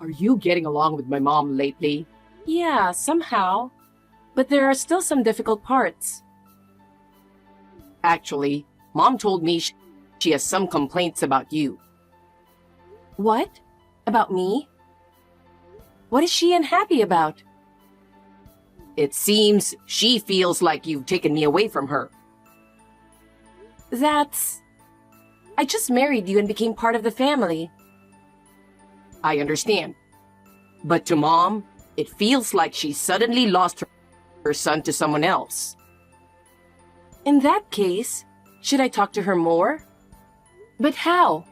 Are you getting along with my mom lately? Yeah, somehow. But there are still some difficult parts. Actually, Mom told me she has some complaints about you. What? About me? What is she unhappy about? It seems she feels like you've taken me away from her. I just married you and became part of the family. I understand. But to Mom, it feels like she suddenly lost her son to someone else. In that case, should I talk to her more? But how?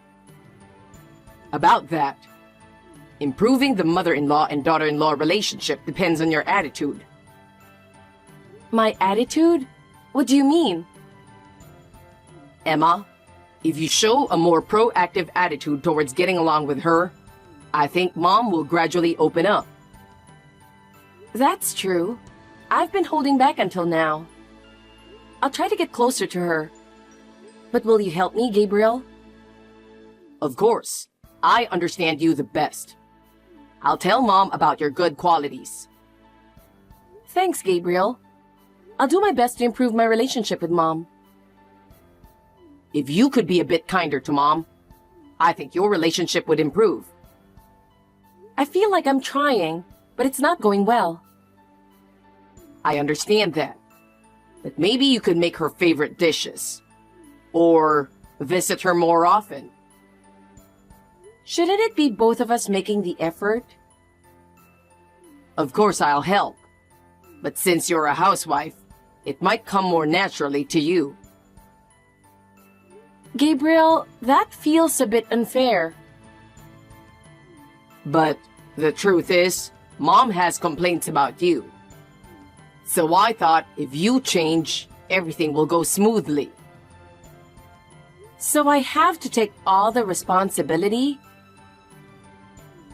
About that, improving the mother-in-law and daughter-in-law relationship depends on your attitude. My attitude? What do you mean? Emma, if you show a more proactive attitude towards getting along with her, I think Mom will gradually open up. That's true. I've been holding back until now. I'll try to get closer to her. But will you help me, Gabriel? Of course. I understand you the best. I'll tell Mom about your good qualities. Thanks, Gabriel. I'll do my best to improve my relationship with Mom. If you could be a bit kinder to Mom, I think your relationship would improve. I feel like I'm trying, but it's not going well. I understand that. But maybe you could make her favorite dishes. Or visit her more often. Shouldn't it be both of us making the effort? Of course I'll help. But since you're a housewife, it might come more naturally to you. Gabriel, that feels a bit unfair. But the truth is, Mom has complaints about you. So I thought if you change, everything will go smoothly. So I have to take all the responsibility?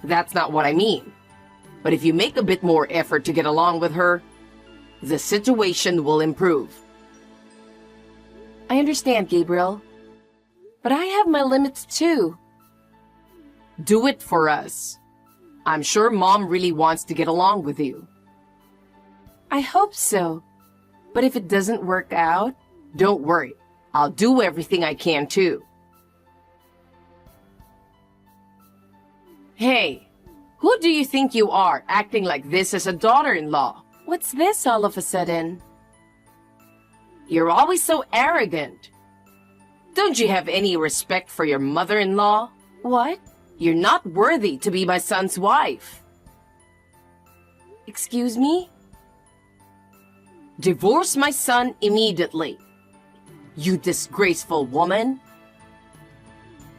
That's not what I mean. But if you make a bit more effort to get along with her, the situation will improve. I understand, Gabriel. But I have my limits too. Do it for us. I'm sure Mom really wants to get along with you. I hope so. But if it doesn't work out... Don't worry. I'll do everything I can too. Hey, who do you think you are acting like this as a daughter-in-law? What's this all of a sudden? You're always so arrogant. Don't you have any respect for your mother-in-law? What? You're not worthy to be my son's wife. Excuse me? Divorce my son immediately. You disgraceful woman.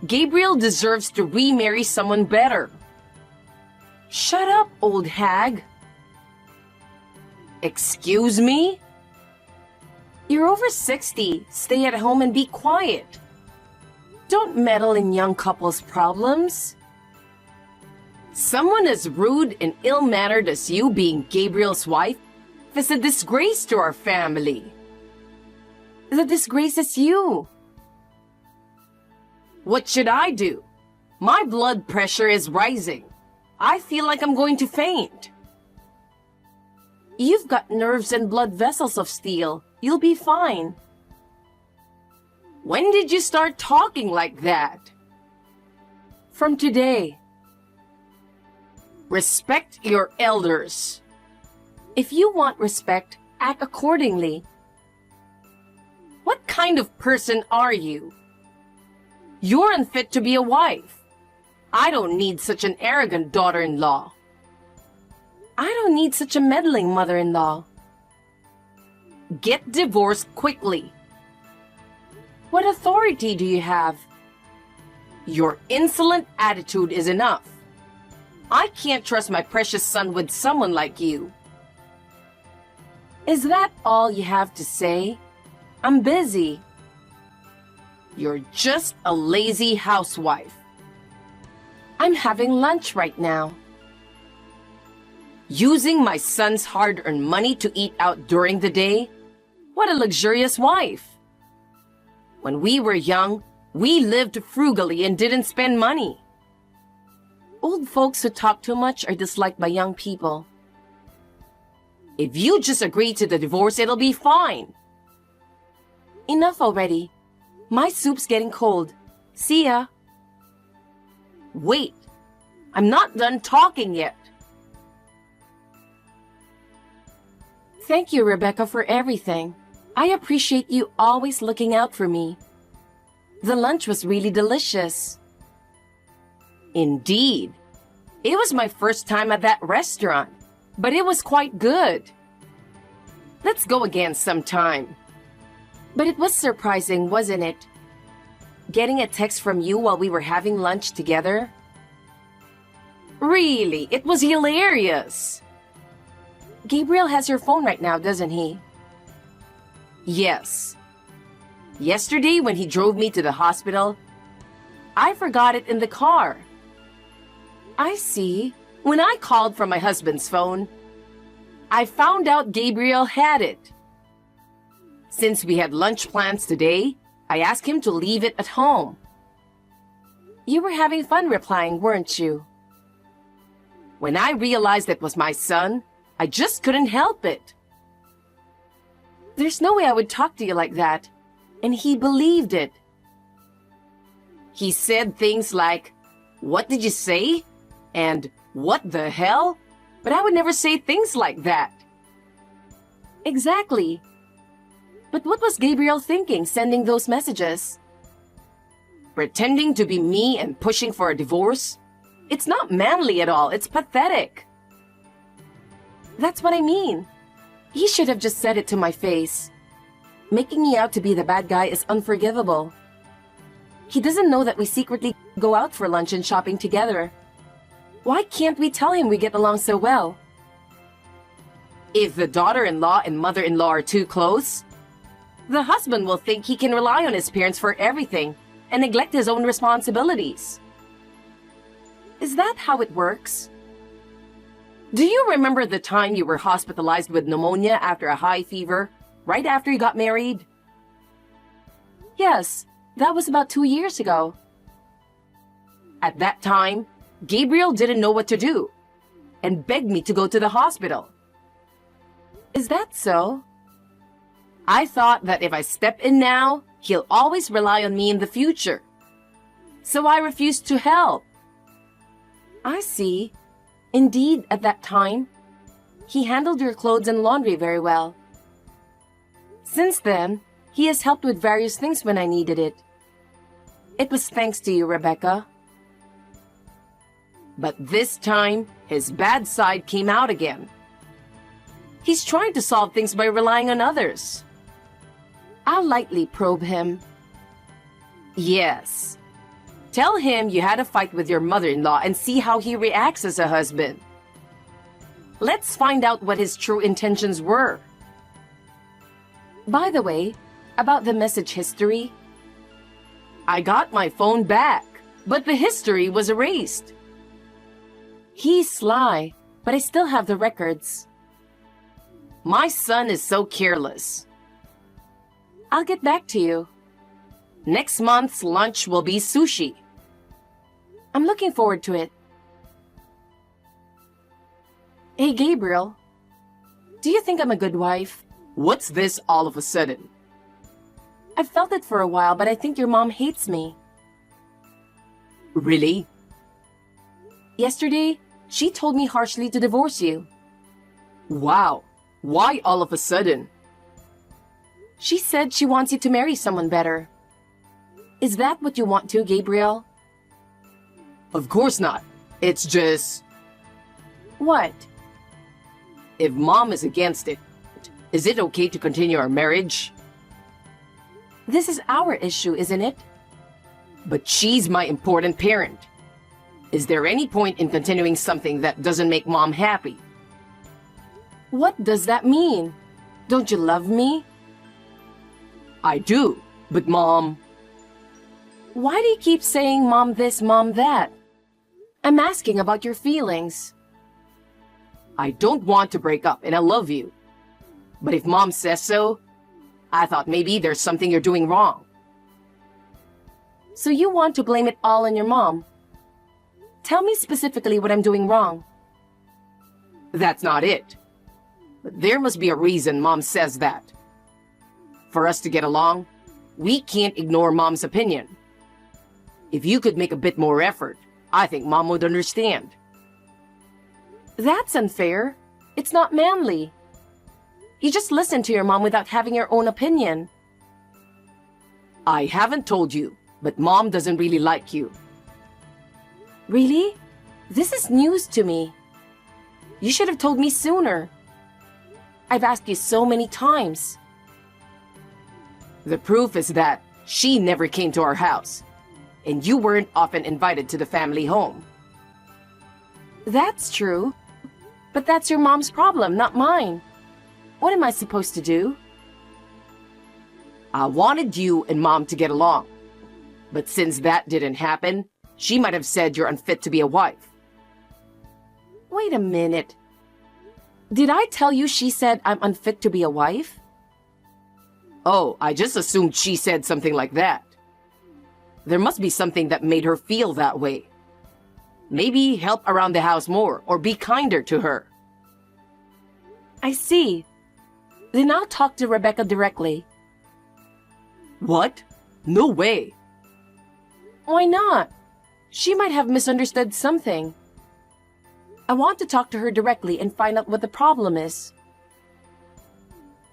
Gabriel deserves to remarry someone better. Shut up, old hag. Excuse me? You're over 60. Stay at home and be quiet. Don't meddle in young couples' problems. Someone as rude and ill-mannered as you being Gabriel's wife is a disgrace to our family. The disgrace is you. What should I do? My blood pressure is rising. I feel like I'm going to faint. You've got nerves and blood vessels of steel. You'll be fine. When did you start talking like that? From today. Respect your elders. If you want respect, act accordingly. What kind of person are you? You're unfit to be a wife. I don't need such an arrogant daughter-in-law. I don't need such a meddling mother-in-law. Get divorced quickly. What authority do you have? Your insolent attitude is enough. I can't trust my precious son with someone like you. Is that all you have to say? I'm busy. You're just a lazy housewife. I'm having lunch right now. Using my son's hard-earned money to eat out during the day? What a luxurious wife. When we were young, we lived frugally and didn't spend money. Old folks who talk too much are disliked by young people. If you just agree to the divorce, it'll be fine. Enough already. My soup's getting cold. See ya. Wait, I'm not done talking yet. Thank you, Rebecca, for everything. I appreciate you always looking out for me. The lunch was really delicious. Indeed. It was my first time at that restaurant, but it was quite good. Let's go again sometime. But it was surprising, wasn't it? Getting a text from you while we were having lunch together. Really, it was hilarious. Gabriel has your phone right now, doesn't he? Yes. Yesterday, when he drove me to the hospital, I forgot it in the car. I see. When I called from my husband's phone, I found out Gabriel had it. Since we had lunch plans today, I asked him to leave it at home. You were having fun replying, weren't you? When I realized it was my son, I just couldn't help it. There's no way I would talk to you like that. And he believed it. He said things like, "What did you say?" and "What the hell?" But I would never say things like that. Exactly. But what was Gabriel thinking sending those messages? Pretending to be me and pushing for a divorce? It's not manly at all. It's pathetic. That's what I mean. He should have just said it to my face. Making me out to be the bad guy is unforgivable. He doesn't know that we secretly go out for lunch and shopping together. Why can't we tell him we get along so well? If the daughter-in-law and mother-in-law are too close, the husband will think he can rely on his parents for everything and neglect his own responsibilities. Is that how it works? Do you remember the time you were hospitalized with pneumonia after a high fever, right after you got married? Yes, that was about 2 years ago. At that time, Gabriel didn't know what to do and begged me to go to the hospital. Is that so? I thought that if I step in now, he'll always rely on me in the future. So I refused to help. I see. Indeed, at that time, he handled your clothes and laundry very well. Since then, he has helped with various things when I needed it. It was thanks to you, Rebecca. But this time, his bad side came out again. He's trying to solve things by relying on others. I'll lightly probe him. Yes. Tell him you had a fight with your mother-in-law and see how he reacts as a husband. Let's find out what his true intentions were. By the way, about the message history, I got my phone back, but the history was erased. He's sly, but I still have the records. My son is so careless. I'll get back to you. Next month's lunch will be sushi. I'm looking forward to it. Hey, Gabriel. Do you think I'm a good wife? What's this all of a sudden? I've felt it for a while, but I think your mom hates me. Really? Yesterday, she told me harshly to divorce you. Wow. Why all of a sudden? She said she wants you to marry someone better. Is that what you want to, Gabriel? Of course not. It's just... What? If Mom is against it, is it okay to continue our marriage? This is our issue, isn't it? But she's my important parent. Is there any point in continuing something that doesn't make Mom happy? What does that mean? Don't you love me? I do, but Mom... Why do you keep saying Mom this, Mom that? I'm asking about your feelings. I don't want to break up and I love you. But if Mom says so, I thought maybe there's something you're doing wrong. So you want to blame it all on your mom? Tell me specifically what I'm doing wrong. That's not it. But there must be a reason Mom says that. For us to get along, we can't ignore Mom's opinion. If you could make a bit more effort, I think Mom would understand. That's unfair. It's not manly. You just listen to your mom without having your own opinion. I haven't told you, but Mom doesn't really like you. Really? This is news to me. You should have told me sooner. I've asked you so many times. The proof is that she never came to our house, and you weren't often invited to the family home. That's true. But that's your mom's problem, not mine. What am I supposed to do? I wanted you and Mom to get along. But since that didn't happen, she might have said you're unfit to be a wife. Wait a minute. Did I tell you she said I'm unfit to be a wife? Oh, I just assumed she said something like that. There must be something that made her feel that way. Maybe help around the house more or be kinder to her. I see. Then I'll talk to Rebecca directly. What? No way. Why not? She might have misunderstood something. I want to talk to her directly and find out what the problem is.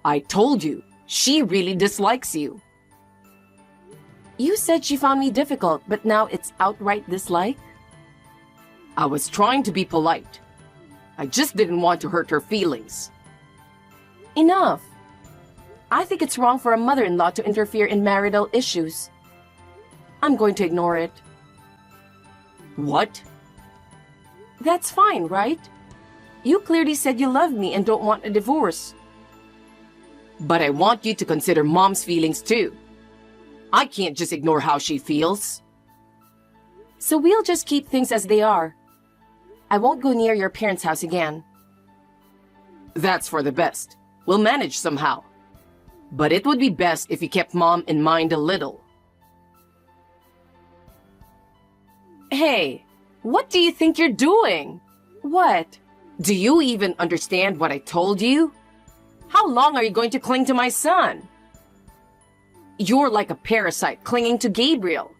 I told you, she really dislikes you. You said she found me difficult, but now it's outright dislike? I was trying to be polite. I just didn't want to hurt her feelings. Enough. I think it's wrong for a mother-in-law to interfere in marital issues. I'm going to ignore it. What? That's fine, right? You clearly said you love me and don't want a divorce. But I want you to consider Mom's feelings too. I can't just ignore how she feels. So we'll just keep things as they are. I won't go near your parents' house again. That's for the best. We'll manage somehow. But it would be best if you kept Mom in mind a little. Hey, what do you think you're doing? What? Do you even understand what I told you? How long are you going to cling to my son? You're like a parasite clinging to Gabriel.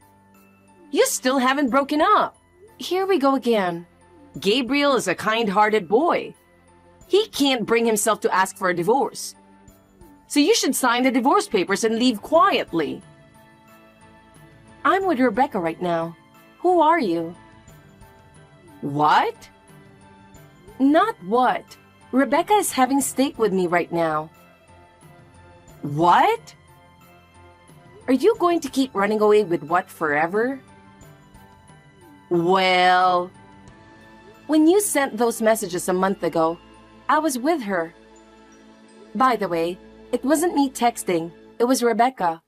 You still haven't broken up. Here we go again. Gabriel is a kind-hearted boy. He can't bring himself to ask for a divorce. So you should sign the divorce papers and leave quietly. I'm with Rebecca right now. Who are you? What? Not what. Rebecca is having steak with me right now. What? Are you going to keep running away with what forever? Well... When you sent those messages a month ago, I was with her. By the way, it wasn't me texting. It was Rebecca.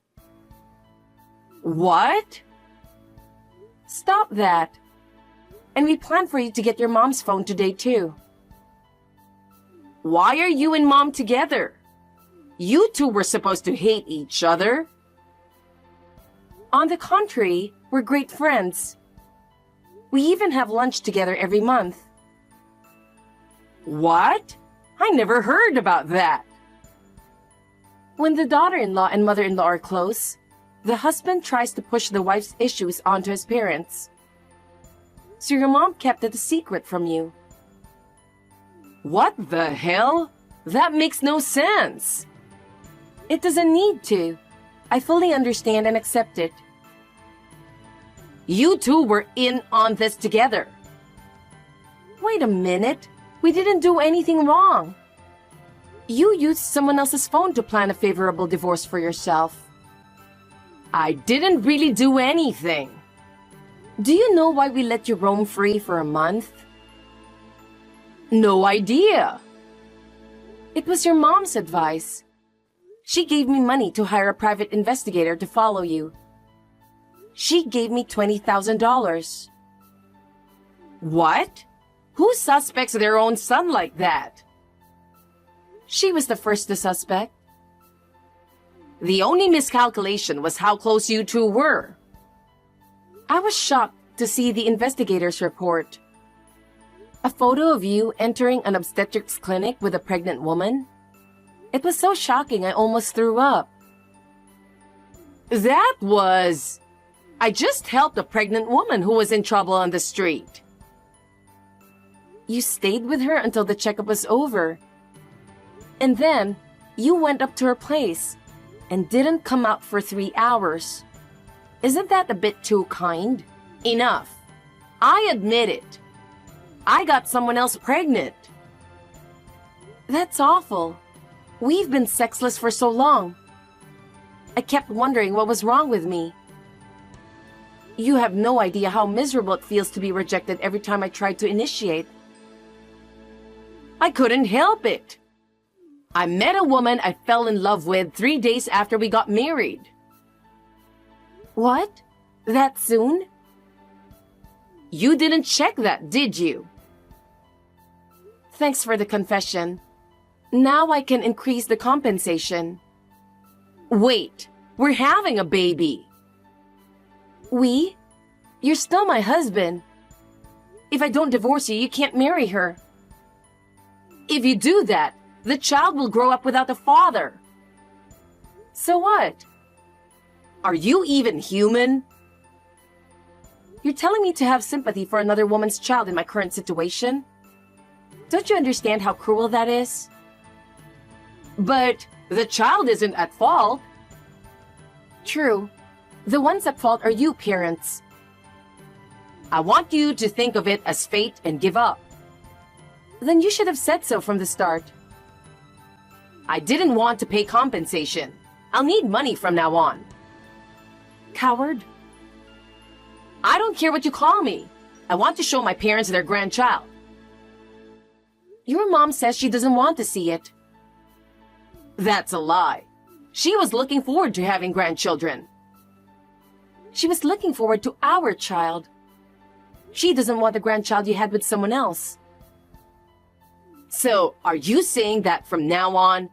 What? Stop that. And we planned for you to get your mom's phone today too. Why are you and Mom together? You two were supposed to hate each other. On the contrary, we're great friends. We even have lunch together every month. What? I never heard about that. When the daughter-in-law and mother-in-law are close, the husband tries to push the wife's issues onto his parents. So your mom kept it a secret from you. What the hell? That makes no sense. It doesn't need to. I fully understand and accept it. You two were in on this together. Wait a minute. We didn't do anything wrong. You used someone else's phone to plan a favorable divorce for yourself. I didn't really do anything. Do you know why we let you roam free for a month? No idea. It was your mom's advice. She gave me money to hire a private investigator to follow you. She gave me $20,000. What? Who suspects their own son like that? She was the first to suspect. The only miscalculation was how close you two were. I was shocked to see the investigator's report. A photo of you entering an obstetrics clinic with a pregnant woman? It was so shocking I almost threw up. That was... I just helped a pregnant woman who was in trouble on the street. You stayed with her until the checkup was over. And then, you went up to her place and didn't come out for 3 hours. Isn't that a bit too kind? Enough. I admit it. I got someone else pregnant. That's awful. We've been sexless for so long. I kept wondering what was wrong with me. You have no idea how miserable it feels to be rejected every time I tried to initiate. I couldn't help it. I met a woman I fell in love with 3 days after we got married. What? That soon? You didn't check that, did you? Thanks for the confession. Now I can increase the compensation. Wait, we're having a baby. We? You're still my husband. If I don't divorce you, you can't marry her. If you do that, the child will grow up without a father. So what? Are you even human? You're telling me to have sympathy for another woman's child in my current situation? Don't you understand how cruel that is? But the child isn't at fault. True. The ones at fault are you parents. I want you to think of it as fate and give up. Then you should have said so from the start. I didn't want to pay compensation. I'll need money from now on. Coward. I don't care what you call me. I want to show my parents their grandchild. Your mom says she doesn't want to see it. That's a lie. She was looking forward to having grandchildren. She was looking forward to our child. She doesn't want the grandchild you had with someone else. So, are you saying that from now on,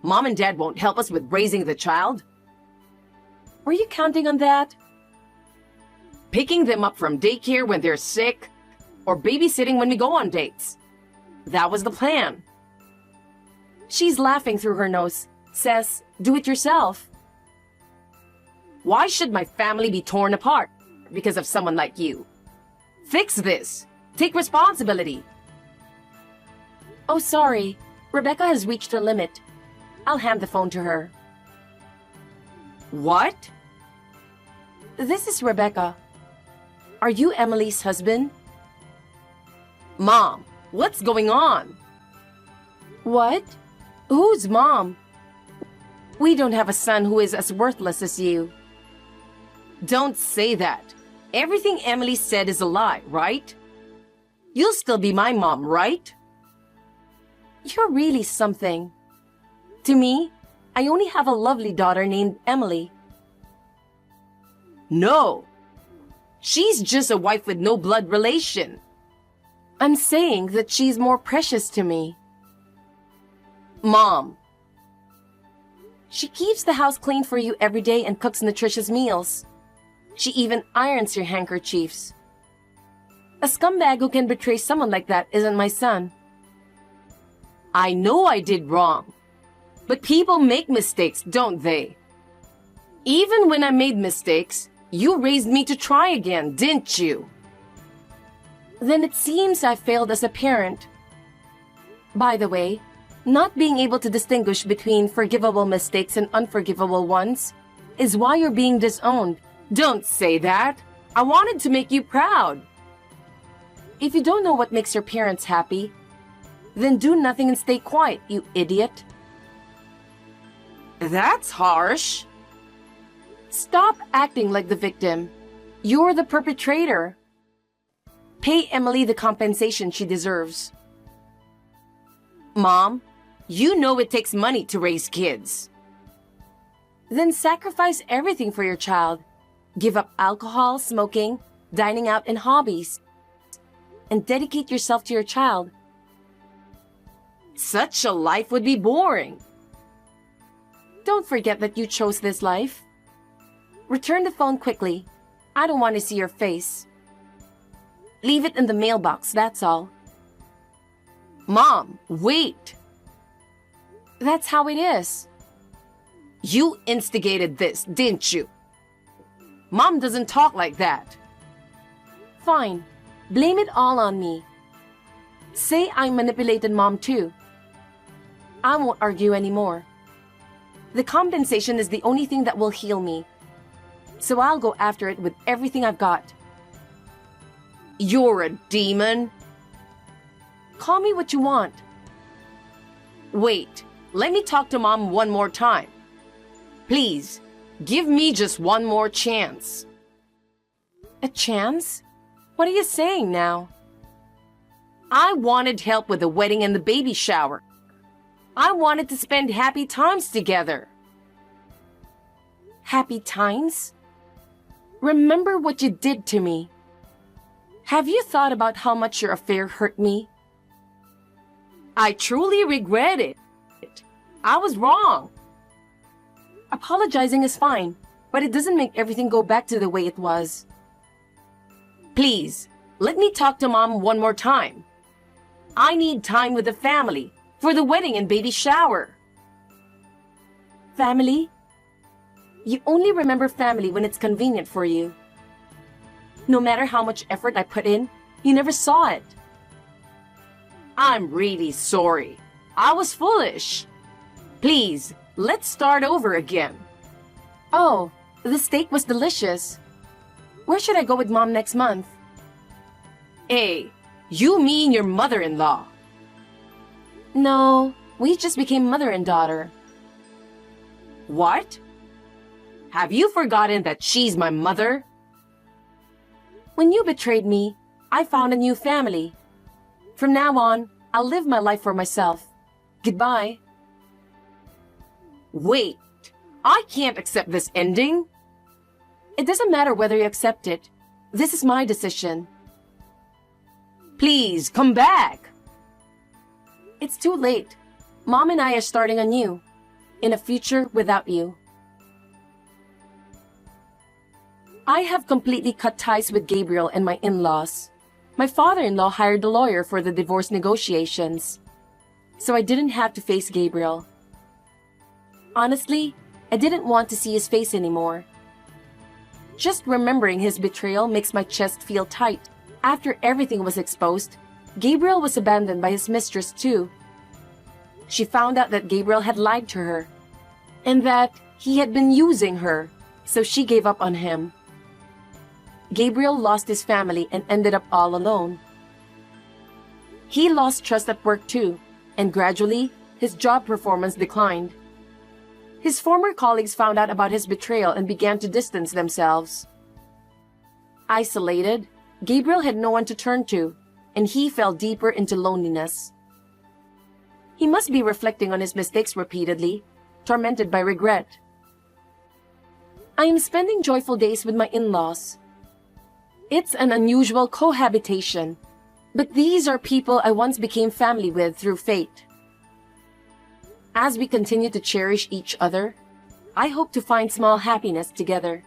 Mom and Dad won't help us with raising the child? Were you counting on that? Picking them up from daycare when they're sick, or babysitting when we go on dates. That was the plan. She's laughing through her nose, says, do it yourself. Why should my family be torn apart because of someone like you? Fix this. Take responsibility. Oh, sorry. Rebecca has reached her limit. I'll hand the phone to her. What? This is Rebecca. Are you Emily's husband? Mom, what's going on? What? Who's Mom? We don't have a son who is as worthless as you. Don't say that. Everything Emily said is a lie, right? You'll still be my mom, right? You're really something. To me, I only have a lovely daughter named Emily. No. She's just a wife with no blood relation. I'm saying that she's more precious to me. Mom. She keeps the house clean for you every day and cooks nutritious meals. She even irons your handkerchiefs. A scumbag who can betray someone like that isn't my son. I know I did wrong. But people make mistakes, don't they? Even when I made mistakes, you raised me to try again, didn't you? Then it seems I failed as a parent. By the way, not being able to distinguish between forgivable mistakes and unforgivable ones is why you're being disowned. Don't say that. I wanted to make you proud. If you don't know what makes your parents happy, then do nothing and stay quiet, you idiot. That's harsh. Stop acting like the victim. You're the perpetrator. Pay Emily the compensation she deserves. Mom, you know it takes money to raise kids. Then sacrifice everything for your child. Give up alcohol, smoking, dining out, and hobbies. And dedicate yourself to your child. Such a life would be boring. Don't forget that you chose this life. Return the phone quickly. I don't want to see your face. Leave it in the mailbox, that's all. Mom, wait! That's how it is. You instigated this, didn't you? Mom doesn't talk like that. Fine. Blame it all on me. Say I manipulated Mom too. I won't argue anymore. The compensation is the only thing that will heal me. So I'll go after it with everything I've got. You're a demon. Call me what you want. Wait, let me talk to Mom one more time. Please, give me just one more chance. A chance? What are you saying now? I wanted help with the wedding and the baby shower. I wanted to spend happy times together. Happy times? Remember what you did to me. Have you thought about how much your affair hurt me? I truly regret it. I was wrong. Apologizing is fine, but it doesn't make everything go back to the way it was. Please, let me talk to Mom one more time. I need time with the family for the wedding and baby shower. Family? You only remember family when it's convenient for you. No matter how much effort I put in, you never saw it. I'm really sorry. I was foolish. Please, let's start over again. Oh, the steak was delicious. Where should I go with Mom next month? Hey, you mean your mother-in-law? No, we just became mother and daughter. What? Have you forgotten that she's my mother? When you betrayed me, I found a new family. From now on, I'll live my life for myself. Goodbye. Wait, I can't accept this ending. It doesn't matter whether you accept it. This is my decision. Please, come back. It's too late. Mom and I are starting anew. In a future without you. I have completely cut ties with Gabriel and my in-laws. My father-in-law hired a lawyer for the divorce negotiations. So I didn't have to face Gabriel. Honestly, I didn't want to see his face anymore. Just remembering his betrayal makes my chest feel tight. After everything was exposed, Gabriel was abandoned by his mistress too. She found out that Gabriel had lied to her, and that he had been using her, so she gave up on him. Gabriel lost his family and ended up all alone. He lost trust at work too, and gradually, his job performance declined. His former colleagues found out about his betrayal and began to distance themselves. Isolated, Gabriel had no one to turn to, and he fell deeper into loneliness. He must be reflecting on his mistakes repeatedly, tormented by regret. I am spending joyful days with my in-laws. It's an unusual cohabitation, but these are people I once became family with through fate. As we continue to cherish each other, I hope to find small happiness together.